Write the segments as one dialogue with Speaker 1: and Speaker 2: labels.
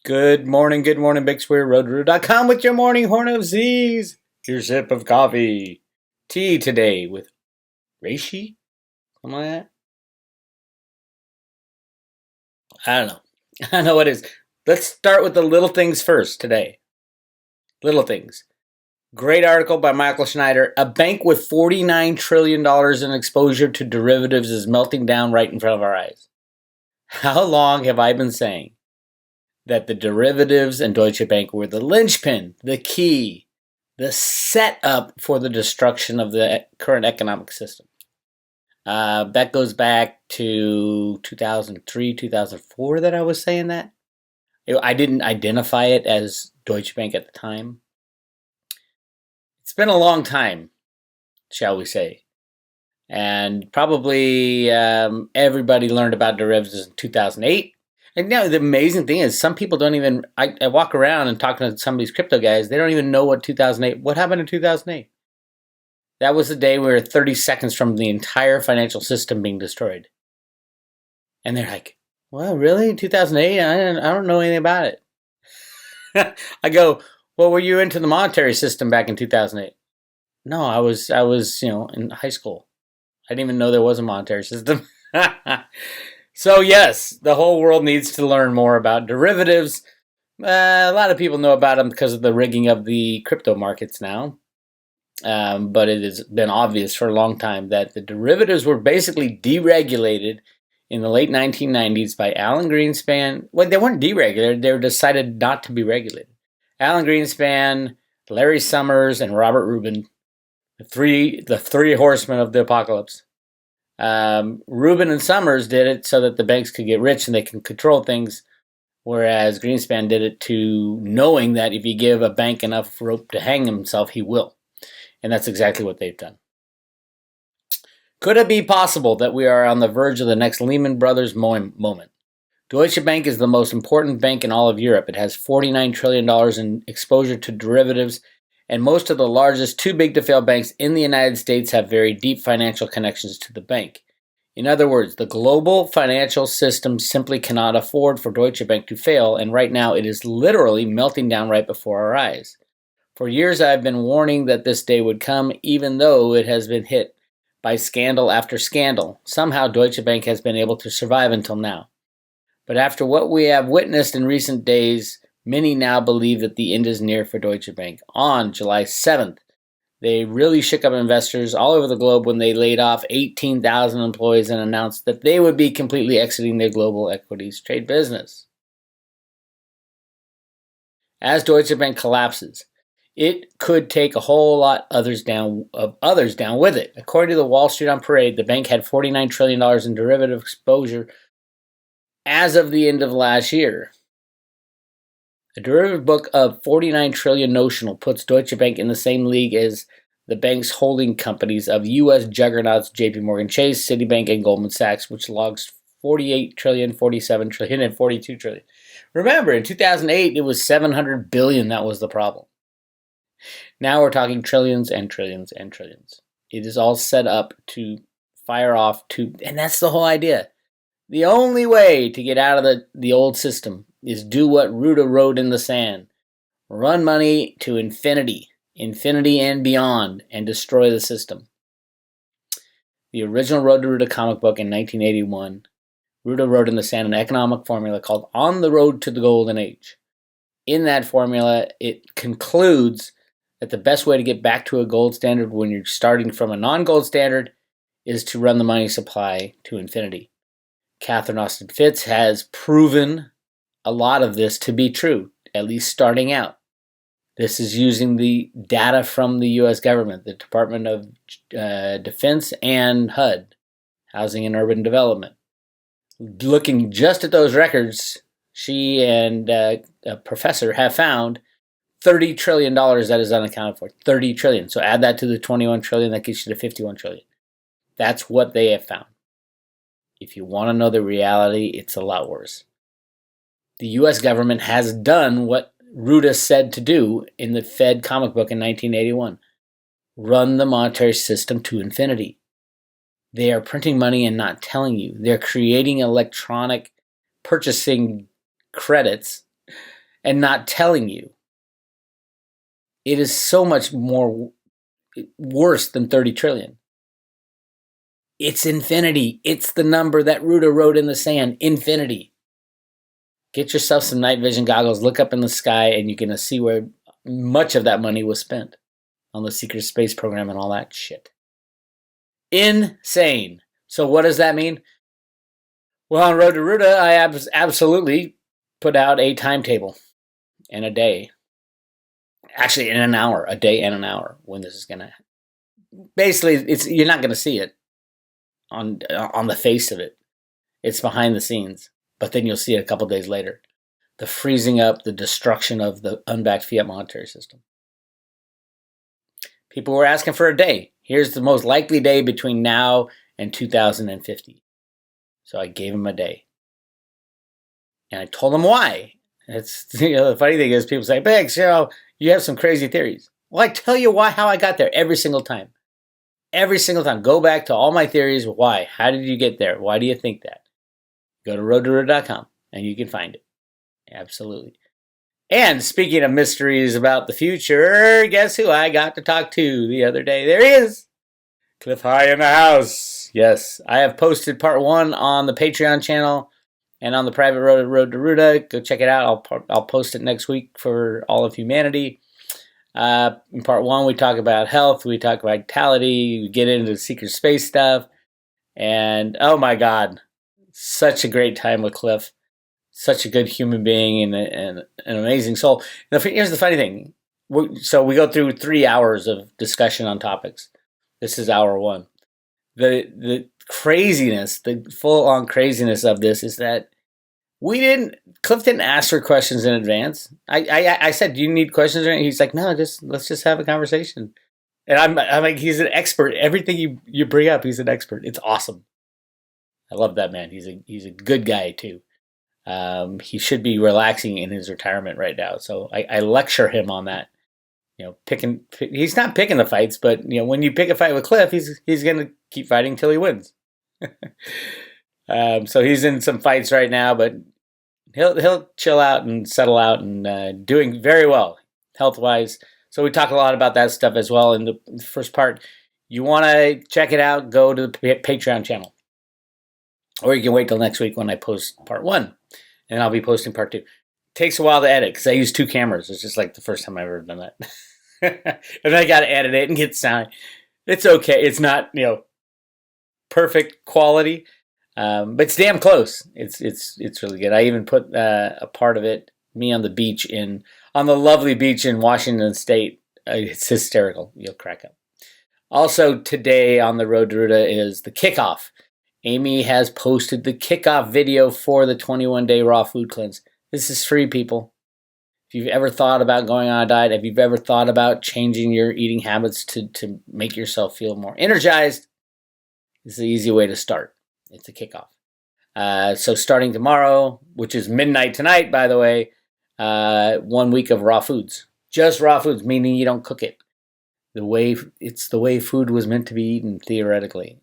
Speaker 1: Good morning, Big Square Road.com with your morning horn of Z's. Your sip of coffee. Tea today with reishi? Something like that? I don't know. I don't know what it is. Let's start with the little things first today. Little things. Great article by Michael Schneider. A bank with $49 trillion in exposure to derivatives is melting down right in front of our eyes. How long have I been saying that the derivatives and Deutsche Bank were the linchpin, the key, the setup for the destruction of the current economic system? That goes back to 2003, 2004 that I was saying that. I didn't identify it as Deutsche Bank at the time. It's been a long time, shall we say. And probably everybody learned about derivatives in 2008. And now the amazing thing is some people don't even, I walk around and talk to some of these crypto guys, they don't even know what 2008, what happened in 2008? That was the day we were 30 seconds from the entire financial system being destroyed. And they're like, well, really? 2008? I don't know anything about it. I go, well, were you into the monetary system back in 2008? No, I was, in high school. I didn't even know there was a monetary system. So yes, the whole world needs to learn more about derivatives. A lot of people know about them because of the rigging of the crypto markets now. But it has been obvious for a long time that the derivatives were basically deregulated in the late 1990s by Alan Greenspan. Well, they weren't deregulated, they were decided not to be regulated. Alan Greenspan, Larry Summers, and Robert Rubin, the three horsemen of the apocalypse. Rubin and Summers did it so that the banks could get rich and they can control things, whereas Greenspan did it to knowing that if you give a bank enough rope to hang himself, he will. And that's exactly what they've done. Could it be possible that we are on the verge of the next Lehman Brothers moment? Deutsche Bank is the most important bank in all of Europe. It has $49 trillion in exposure to derivatives, and most of the largest too-big-to-fail banks in the United States have very deep financial connections to the bank. In other words, the global financial system simply cannot afford for Deutsche Bank to fail, and right now it is literally melting down right before our eyes. For years I've been warning that this day would come, even though it has been hit by scandal after scandal. Somehow Deutsche Bank has been able to survive until now. But after what we have witnessed in recent days, many now believe that the end is near for Deutsche Bank. On July 7th, they really shook up investors all over the globe when they laid off 18,000 employees and announced that they would be completely exiting their global equities trade business. As Deutsche Bank collapses, it could take a whole lot of others down with it. According to the Wall Street on Parade, the bank had $49 trillion in derivative exposure as of the end of last year. A derivative book of $49 trillion notional puts Deutsche Bank in the same league as the bank's holding companies of U.S. juggernauts JP Morgan Chase, Citibank, and Goldman Sachs, which logs $48 trillion, $47 trillion, and $42 trillion. Remember, in 2008, it was $700 billion that was the problem. Now we're talking trillions and trillions and trillions. It is all set up to fire off and that's the whole idea. The only way to get out of the old system is do what Ruta wrote in the sand. Run money to infinity and beyond, and destroy the system. The original Road to Ruta comic book in 1981, Ruta wrote in the sand an economic formula called On the Road to the Golden Age. In that formula, it concludes that the best way to get back to a gold standard when you're starting from a non-gold standard is to run the money supply to infinity. Catherine Austin Fitts has proven a lot of this to be true, at least starting out. This is using the data from the U.S. government, the Department of Defense and HUD, Housing and Urban Development. Looking just at those records, she and a professor have found $30 trillion that is unaccounted for. 30 trillion. So add that to the 21 trillion, that gets you to 51 trillion. That's what they have found. If you want to know the reality, it's a lot worse. The U.S. government has done what Ruta said to do in the Fed comic book in 1981. Run the monetary system to infinity. They are printing money and not telling you. They're creating electronic purchasing credits and not telling you. It is so much more worse than 30 trillion. It's infinity. It's the number that Ruta wrote in the sand, infinity. Get yourself some night vision goggles, look up in the sky, and you're going to see where much of that money was spent on the secret space program and all that shit. Insane. So what does that mean? Well, on Road to Ruta, I absolutely put out a timetable and a day. Actually, in an hour, a day and an hour when this is going to. Basically, you're not going to see it on the face of it. It's behind the scenes, but then you'll see it a couple days later. The freezing up, the destruction of the unbacked fiat monetary system. People were asking for a day. Here's the most likely day between now and 2050. So I gave them a day. And I told them why. It's, the funny thing is people say, Biggs, you have some crazy theories. Well, I tell you how I got there every single time. Every single time. Go back to all my theories. Why? How did you get there? Why do you think that? Go to roadtoruta.com and you can find it. Absolutely. And speaking of mysteries about the future, guess who I got to talk to the other day? There he is. Cliff High in the house. Yes, I have posted part 1 on the Patreon channel and on the private Road to Ruta. Go check it out. I'll post it next week for all of humanity. In part 1, we talk about health. We talk about vitality. We get into secret space stuff. And oh my God, such a great time with Cliff. Such a good human being and an amazing soul. Now, here's the funny thing. So we go through 3 hours of discussion on topics. This is hour 1. The craziness, the full-on craziness of this is that Cliff didn't ask for questions in advance. I said, do you need questions? He's like, no, let's just have a conversation. And I'm like, he's an expert. Everything you bring up, he's an expert. It's awesome. I love that man. He's a good guy too. He should be relaxing in his retirement right now. So I lecture him on that. He's not picking the fights, but when you pick a fight with Cliff, he's going to keep fighting till he wins. So he's in some fights right now, but he'll chill out and settle out and doing very well health-wise. So we talk a lot about that stuff as well in the first part. You want to check it out, go to the Patreon channel. Or you can wait till next week when I post part 1. And I'll be posting part 2. Takes a while to edit because I use 2 cameras. It's just like the first time I've ever done that. And I got to edit it and get sound. It's okay. It's not, perfect quality. But it's damn close. It's really good. I even put a part of it, me on the beach on the lovely beach in Washington State. It's hysterical. You'll crack up. Also today on the Road to Ruta is the kickoff. Amy has posted the kickoff video for the 21-day raw food cleanse. This is free, people. If you've ever thought about going on a diet, if you've ever thought about changing your eating habits to make yourself feel more energized, this is the easy way to start. It's a kickoff. So starting tomorrow, which is midnight tonight, by the way, 1 week of raw foods. Just raw foods, meaning you don't cook it. It's the way food was meant to be eaten, theoretically.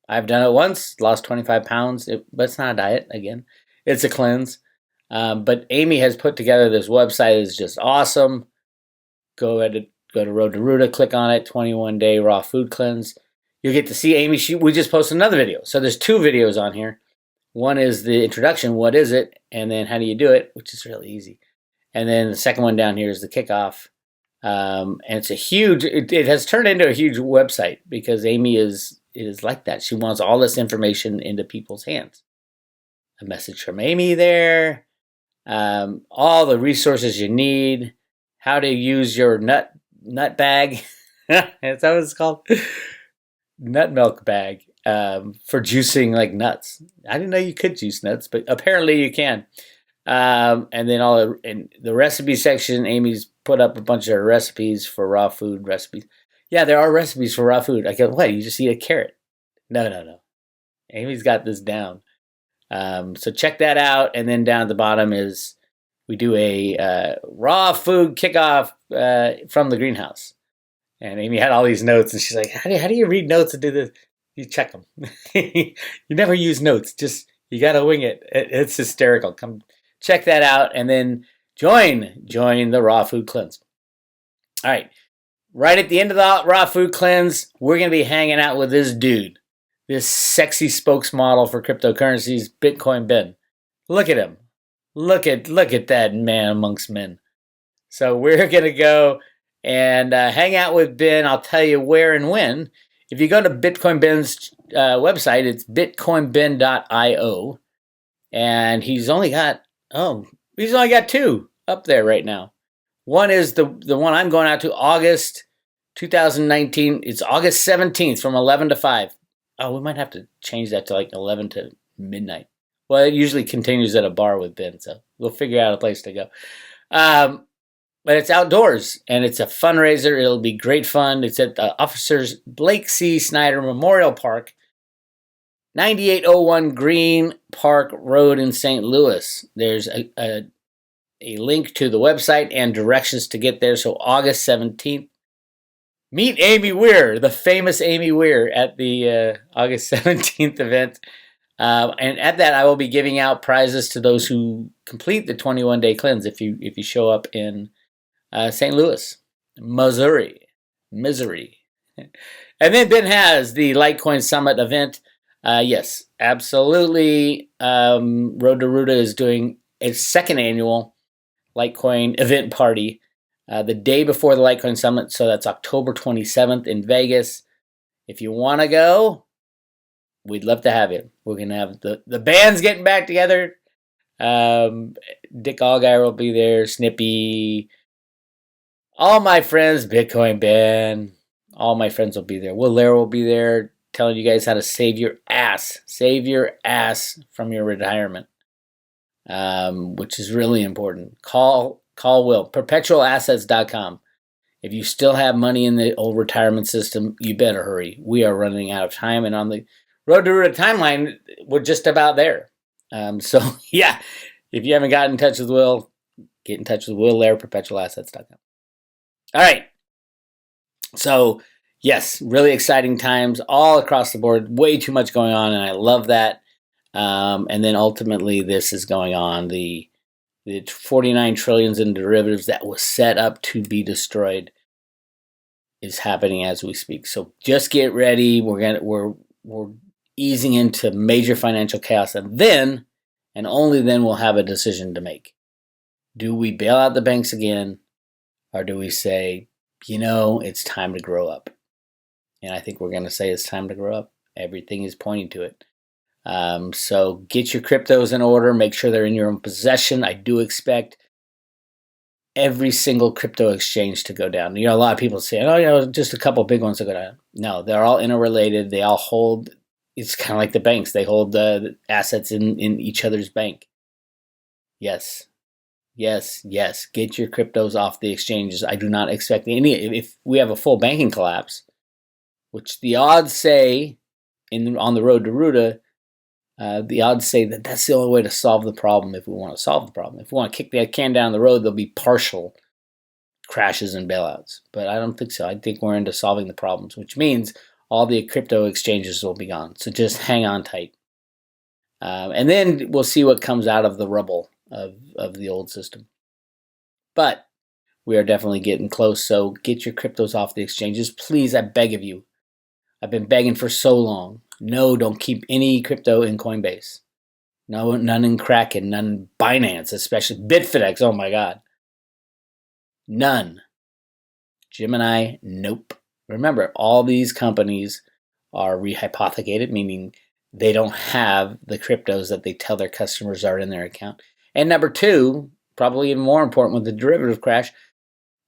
Speaker 1: I've done it once, lost 25 pounds, but it's not a diet, again. It's a cleanse. But Amy has put together this website. It's just awesome. Go to Road to Ruta, click on it, 21-day raw food cleanse. You'll get to see Amy. We just posted another video. So there's 2 videos on here. One is the introduction, what is it, and then how do you do it, which is really easy. And then the second one down here is the kickoff. And it's it has turned into a huge website because Amy is like that. She wants all this information into people's hands. A message from Amy there. All the resources you need. How to use your nut bag. Is that what it's called? Nut milk bag for juicing like nuts. I didn't know you could juice nuts, but apparently you can. And then in the recipe section, Amy's put up a bunch of recipes for raw food recipes. Yeah, there are recipes for raw food. I go, what? You just eat a carrot? No. Amy's got this down. So check that out. And then down at the bottom is we do a raw food kickoff from the greenhouse. And Amy had all these notes, and she's like, how do you read notes and do this? You check them. You never use notes. Just, you got to wing it. It's hysterical. Come check that out. And then Join the raw food cleanse. All right. Right at the end of the raw food cleanse, we're going to be hanging out with this dude, this sexy spokesmodel for cryptocurrencies, Bitcoin Ben. Look at him. Look at that man amongst men. So we're going to go and hang out with Ben. I'll tell you where and when. If you go to Bitcoin Ben's website, it's bitcoinben.io. And he's only got two up there right now. One is the one I'm going out to, August 2019. It's August 17th from 11 to 5. Oh, we might have to change that to like 11 to midnight. Well, it usually continues at a bar with Ben, so we'll figure out a place to go. But it's outdoors, and it's a fundraiser. It'll be great fun. It's at the Officers Blake C. Snyder Memorial Park, 9801 Green Park Road in St. Louis. There's a link to the website and directions to get there. So August 17th, meet Amy Weir, the famous Amy Weir, at the August 17th event. And at that, I will be giving out prizes to those who complete the 21-day cleanse if you show up in St. Louis, Missouri. And then Ben has the Litecoin Summit event. Yes, absolutely. Road to Ruta is doing its second annual Litecoin event party the day before the Litecoin Summit. So that's October 27th in Vegas. If you want to go, we'd love to have you. We're going to have the band's getting back together. Dick Allgaier will be there, Snippy, all my friends, Bitcoin Ben, all my friends will be there. Will Lair will be there telling you guys how to save your ass from your retirement, which is really important. Call Will, perpetualassets.com. If you still have money in the old retirement system, you better hurry. We are running out of time, and on the Road to Ruta timeline, we're just about there. So, yeah, if you haven't gotten in touch with Will, get in touch with Will Lair, perpetualassets.com. All right. So, yes, really exciting times all across the board. Way too much going on, and I love that. And then ultimately, this is going on. The 49 trillions in derivatives that was set up to be destroyed is happening as we speak. So just get ready. We're easing into major financial chaos, and then, and only then, we'll have a decision to make. Do we bail out the banks again, or do we say, it's time to grow up? And I think we're going to say it's time to grow up. Everything is pointing to it. So get your cryptos in order. Make sure they're in your own possession. I do expect every single crypto exchange to go down. A lot of people say, just a couple big ones to go down. No, they're all interrelated. They all hold. It's kind of like the banks. They hold the assets in each other's bank. Yes. Get your cryptos off the exchanges. I do not expect any. If we have a full banking collapse, which the odds say on the Road to Ruta, the odds say that that's the only way to solve the problem if we want to solve the problem. If we want to kick that can down the road, there'll be partial crashes and bailouts. But I don't think so. I think we're into solving the problems, which means all the crypto exchanges will be gone. So just hang on tight. And then we'll see what comes out of the rubble of the old system. But we are definitely getting close. So get your cryptos off the exchanges. Please, I beg of you. I've been begging for so long. No, don't keep any crypto in Coinbase. No, none in Kraken, none in Binance, especially Bitfinex. Oh my God. None. Gemini, nope. Remember, all these companies are rehypothecated, meaning they don't have the cryptos that they tell their customers are in their account. And number two, probably even more important with the derivative crash,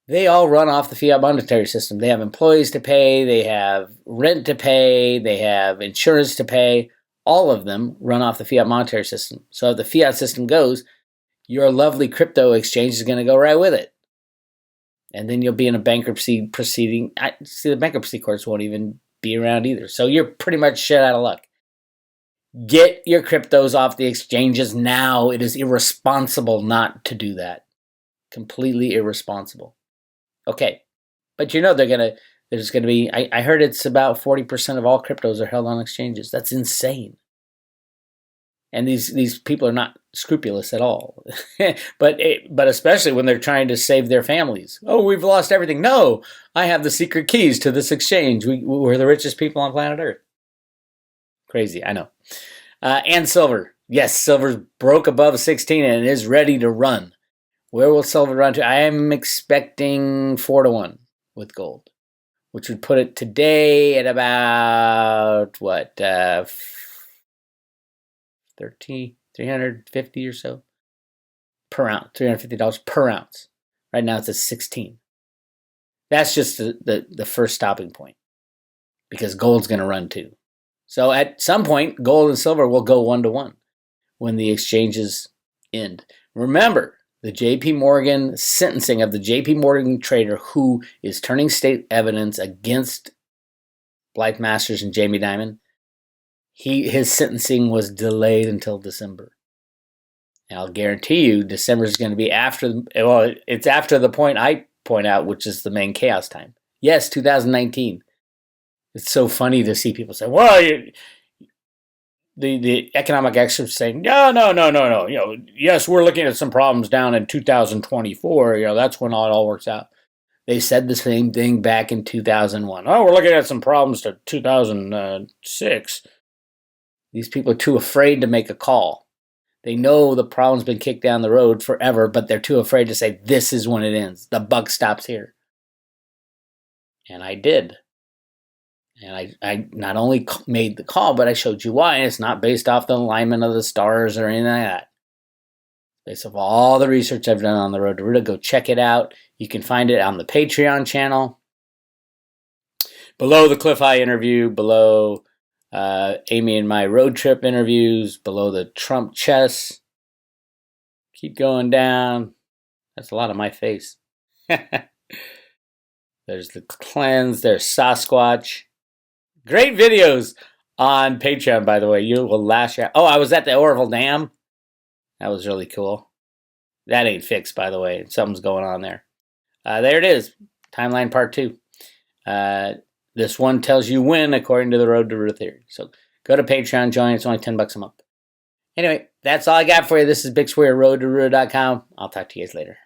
Speaker 1: they all run off the fiat monetary system. They have employees to pay, they have rent to pay, they have insurance to pay. All of them run off the fiat monetary system. So if the fiat system goes, your lovely crypto exchange is going to go right with it. And then you'll be in a bankruptcy proceeding. The bankruptcy courts won't even be around either. So you're pretty much shit out of luck. Get your cryptos off the exchanges now. It is irresponsible not to do that. Completely irresponsible. Okay, but there's going to be, I heard it's about 40% of all cryptos are held on exchanges. That's insane. And these people are not scrupulous at all. but especially when they're trying to save their families. Oh, we've lost everything. No, I have the secret keys to this exchange. We're the richest people on planet Earth. Crazy, I know. And silver. Yes, silver broke above 16 and it is ready to run. Where will silver run to? I am expecting 4-1 with gold, which would put it today at about, what, 350 or so per ounce, $350 per ounce. Right now it's at 16. That's just the first stopping point because gold's going to run too. So at some point, gold and silver will go 1-1 when the exchanges end. Remember, the J.P. Morgan sentencing of the J.P. Morgan trader who is turning state evidence against Blythe Masters and Jamie Dimon, his sentencing was delayed until December. And I'll guarantee you December is going to be it's after the point I point out, which is the main chaos time. Yes, 2019. It's so funny to see people say, well, the economic experts saying, no. Yes, we're looking at some problems down in 2024. That's when it all works out. They said the same thing back in 2001. Oh, we're looking at some problems to 2006. These people are too afraid to make a call. They know the problem's been kicked down the road forever, but they're too afraid to say, this is when it ends. The buck stops here. And I did. And I not only made the call, but I showed you why. And it's not based off the alignment of the stars or anything like that. Based off all the research I've done on the road to Ruta. Go check it out. You can find it on the Patreon channel. Below the Cliff High interview, below Amy and my road trip interviews, below the Trump chess. Keep going down. That's a lot of my face. There's the cleanse. There's Sasquatch. Great videos on Patreon, by the way. You will laugh your... Oh, I was at the Oroville Dam. That was really cool. That ain't fixed, by the way. Something's going on there. There it is. Timeline part 2. This one tells you when, according to the Road to Ruta theory. So go to Patreon, join. It's only $10 a month. Anyway, that's all I got for you. This is Big Square, roadtoruta.com. I'll talk to you guys later.